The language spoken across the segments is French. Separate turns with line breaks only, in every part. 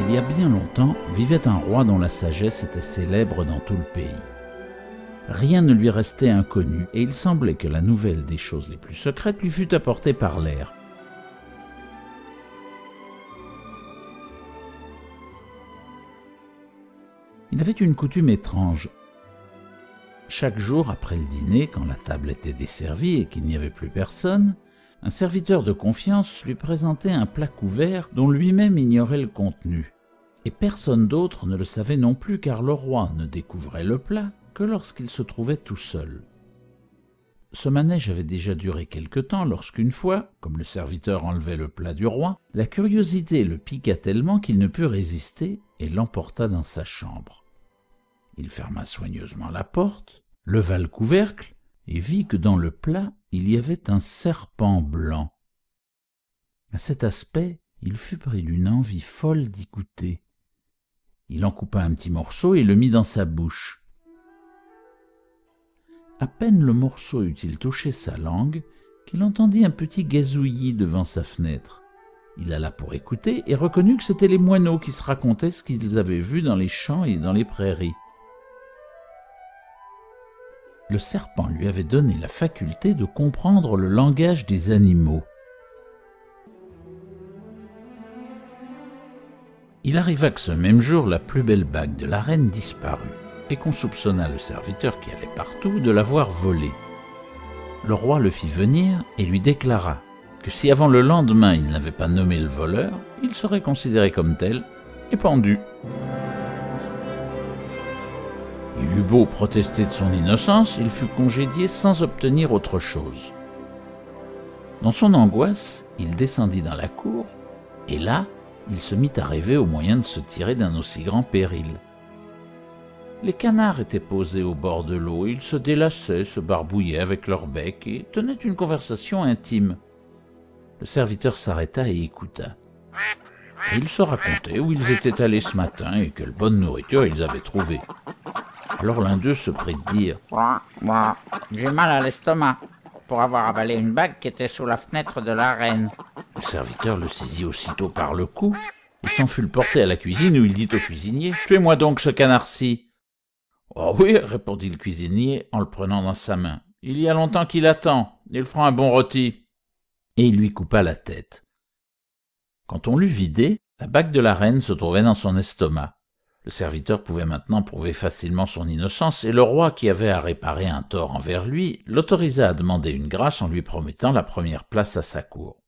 Il y a bien longtemps, vivait un roi dont la sagesse était célèbre dans tout le pays. Rien ne lui restait inconnu, et il semblait que la nouvelle des choses les plus secrètes lui fût apportée par l'air. Il avait une coutume étrange. Chaque jour après le dîner, quand la table était desservie et qu'il n'y avait plus personne, un serviteur de confiance lui présentait un plat couvert dont lui-même ignorait le contenu. Et personne d'autre ne le savait non plus, car le roi ne découvrait le plat que lorsqu'il se trouvait tout seul. Ce manège avait déjà duré quelque temps lorsqu'une fois, comme le serviteur enlevait le plat du roi, la curiosité le piqua tellement qu'il ne put résister et l'emporta dans sa chambre. Il ferma soigneusement la porte, leva le couvercle et vit que dans le plat il y avait un serpent blanc. À cet aspect, il fut pris d'une envie folle d'y goûter. Il en coupa un petit morceau et le mit dans sa bouche. À peine le morceau eut-il touché sa langue qu'il entendit un petit gazouillis devant sa fenêtre. Il alla pour écouter et reconnut que c'étaient les moineaux qui se racontaient ce qu'ils avaient vu dans les champs et dans les prairies. Le serpent lui avait donné la faculté de comprendre le langage des animaux. Il arriva que ce même jour, la plus belle bague de la reine disparut, et qu'on soupçonna le serviteur qui allait partout de l'avoir volée. Le roi le fit venir et lui déclara que si avant le lendemain il n'avait pas nommé le voleur, il serait considéré comme tel et pendu. Il eut beau protester de son innocence, il fut congédié sans obtenir autre chose. Dans son angoisse, il descendit dans la cour, et là, il se mit à rêver au moyen de se tirer d'un aussi grand péril. Les canards étaient posés au bord de l'eau, ils se délassaient, se barbouillaient avec leur bec et tenaient une conversation intime. Le serviteur s'arrêta et écouta. Et ils se racontaient où ils étaient allés ce matin et quelle bonne nourriture ils avaient trouvée. Alors l'un d'eux se prit de dire
« J'ai mal à l'estomac pour avoir avalé une bague qui était sous la fenêtre de la reine. »
Le serviteur le saisit aussitôt par le cou et s'en fut le porter à la cuisine où il dit au cuisinier « Tuez-moi donc ce canard-ci !»« Oh oui, répondit le cuisinier en le prenant dans sa main. Il y a longtemps qu'il attend, il fera un bon rôti. » Et il lui coupa la tête. Quand on l'eut vidé, la bague de la reine se trouvait dans son estomac. Le serviteur pouvait maintenant prouver facilement son innocence, et le roi, qui avait à réparer un tort envers lui, l'autorisa à demander une grâce en lui promettant la première place à sa cour.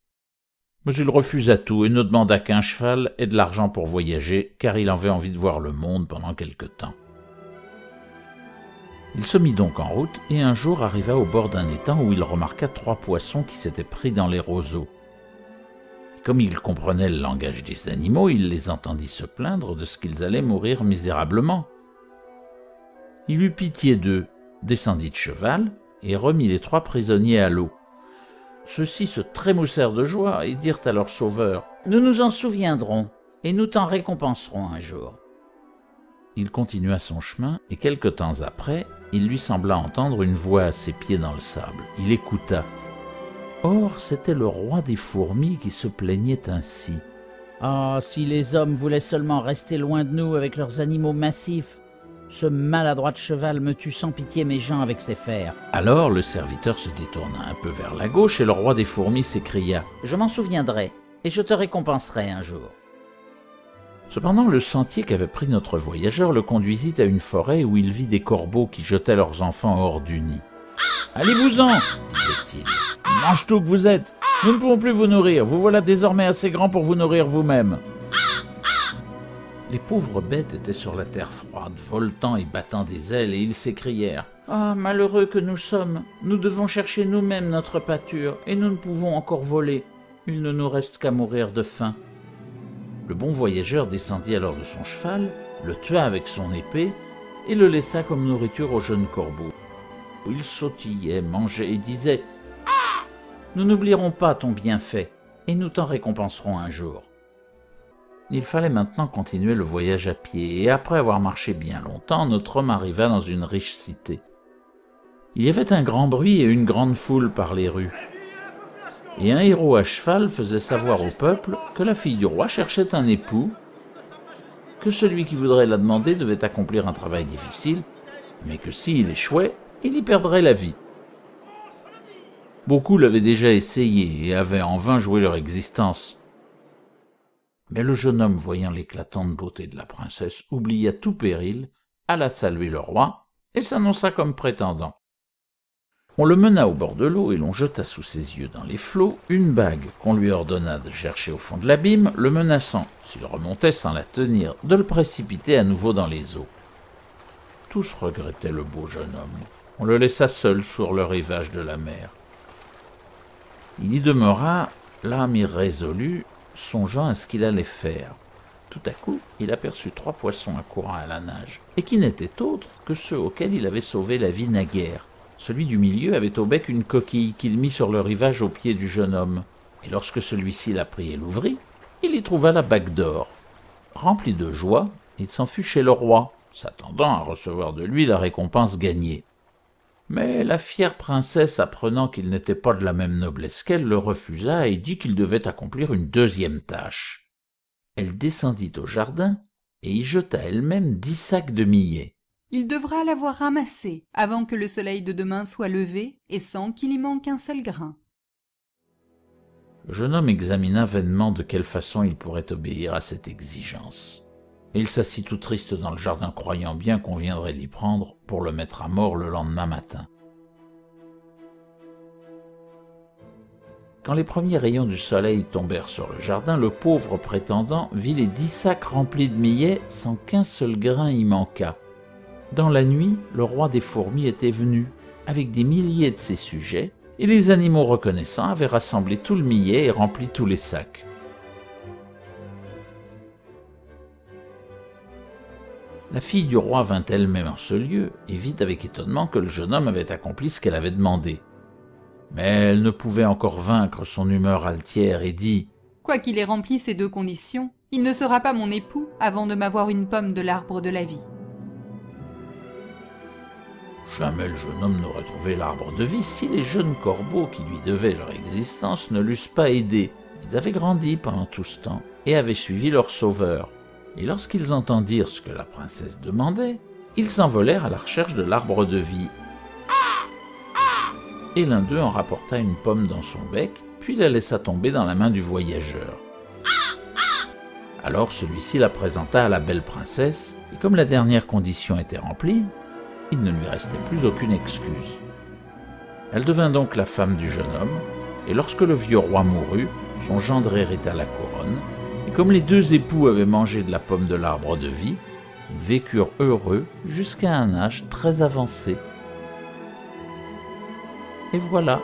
Mais il refusa tout et ne demanda qu'un cheval et de l'argent pour voyager, car il avait envie de voir le monde pendant quelque temps. Il se mit donc en route, et un jour arriva au bord d'un étang où il remarqua 3 poissons qui s'étaient pris dans les roseaux. Comme il comprenait le langage des animaux, il les entendit se plaindre de ce qu'ils allaient mourir misérablement. Il eut pitié d'eux, descendit de cheval et remit les 3 prisonniers à l'eau. Ceux-ci se trémoussèrent de joie et dirent à leur sauveur «
Nous nous en souviendrons et nous t'en récompenserons un jour. »
Il continua son chemin et quelque temps après, il lui sembla entendre une voix à ses pieds dans le sable. Il écouta. Or, c'était le roi des fourmis qui se plaignait ainsi.
« Ah, si les hommes voulaient seulement rester loin de nous avec leurs animaux massifs, ce maladroit de cheval me tue sans pitié mes gens avec ses fers. »
Alors le serviteur se détourna un peu vers la gauche et le roi des fourmis s'écria
« Je m'en souviendrai et je te récompenserai un jour. »
Cependant, le sentier qu'avait pris notre voyageur le conduisit à une forêt où il vit des corbeaux qui jetaient leurs enfants hors du nid. « Allez-vous-en » disait-il. « Mange tout que vous êtes. Nous ne pouvons plus vous nourrir. Vous voilà désormais assez grand pour vous nourrir vous-même. » Les pauvres bêtes étaient sur la terre froide, voletant et battant des ailes, et ils s'écrièrent « Ah, malheureux que nous sommes. Nous devons chercher nous-mêmes notre pâture, et nous ne pouvons encore voler. Il ne nous reste qu'à mourir de faim. » Le bon voyageur descendit alors de son cheval, le tua avec son épée, et le laissa comme nourriture au jeune corbeau. Il sautillait, mangeait et disait « Nous n'oublierons pas ton bienfait, et nous t'en récompenserons un jour. » Il fallait maintenant continuer le voyage à pied, et après avoir marché bien longtemps, notre homme arriva dans une riche cité. Il y avait un grand bruit et une grande foule par les rues. Et un héros à cheval faisait savoir au peuple que la fille du roi cherchait un époux, que celui qui voudrait la demander devait accomplir un travail difficile, mais que s'il échouait, il y perdrait la vie. Beaucoup l'avaient déjà essayé et avaient en vain joué leur existence. Mais le jeune homme, voyant l'éclatante beauté de la princesse, oublia tout péril, alla saluer le roi et s'annonça comme prétendant. On le mena au bord de l'eau et l'on jeta sous ses yeux dans les flots une bague qu'on lui ordonna de chercher au fond de l'abîme, le menaçant, s'il remontait sans la tenir, de le précipiter à nouveau dans les eaux. Tous regrettaient le beau jeune homme. On le laissa seul sur le rivage de la mer. Il y demeura, l'âme irrésolue, songeant à ce qu'il allait faire. Tout à coup, il aperçut 3 poissons accourant à la nage, et qui n'étaient autres que ceux auxquels il avait sauvé la vie naguère. Celui du milieu avait au bec une coquille qu'il mit sur le rivage aux pieds du jeune homme, et lorsque celui-ci la prit et l'ouvrit, il y trouva la bague d'or. Rempli de joie, il s'en fut chez le roi, s'attendant à recevoir de lui la récompense gagnée. Mais la fière princesse, apprenant qu'il n'était pas de la même noblesse qu'elle, le refusa et dit qu'il devait accomplir une 2e tâche. Elle descendit au jardin et y jeta elle-même 10 sacs de millet.
Il devra l'avoir ramassé avant que le soleil de demain soit levé et sans qu'il y manque un seul grain.
Le jeune homme examina vainement de quelle façon il pourrait obéir à cette exigence. Et il s'assit tout triste dans le jardin, croyant bien qu'on viendrait l'y prendre pour le mettre à mort le lendemain matin. Quand les premiers rayons du soleil tombèrent sur le jardin, le pauvre prétendant vit les 10 sacs remplis de millet sans qu'un seul grain y manquât. Dans la nuit, le roi des fourmis était venu, avec des milliers de ses sujets, et les animaux reconnaissants avaient rassemblé tout le millet et rempli tous les sacs. La fille du roi vint elle-même en ce lieu et vit avec étonnement que le jeune homme avait accompli ce qu'elle avait demandé. Mais elle ne pouvait encore vaincre son humeur altière et dit «
Quoiqu'il ait rempli ces 2 conditions, il ne sera pas mon époux avant de m'avoir une pomme de l'arbre de la vie. »
Jamais le jeune homme n'aurait trouvé l'arbre de vie si les jeunes corbeaux qui lui devaient leur existence ne l'eussent pas aidé. Ils avaient grandi pendant tout ce temps et avaient suivi leur sauveur. Et lorsqu'ils entendirent ce que la princesse demandait, ils s'envolèrent à la recherche de l'arbre de vie. Et l'un d'eux en rapporta une pomme dans son bec, puis la laissa tomber dans la main du voyageur. Alors celui-ci la présenta à la belle princesse, et comme la dernière condition était remplie, il ne lui restait plus aucune excuse. Elle devint donc la femme du jeune homme, et lorsque le vieux roi mourut, son gendre hérita la couronne, et comme les 2 époux avaient mangé de la pomme de l'arbre de vie, ils vécurent heureux jusqu'à un âge très avancé. Et voilà,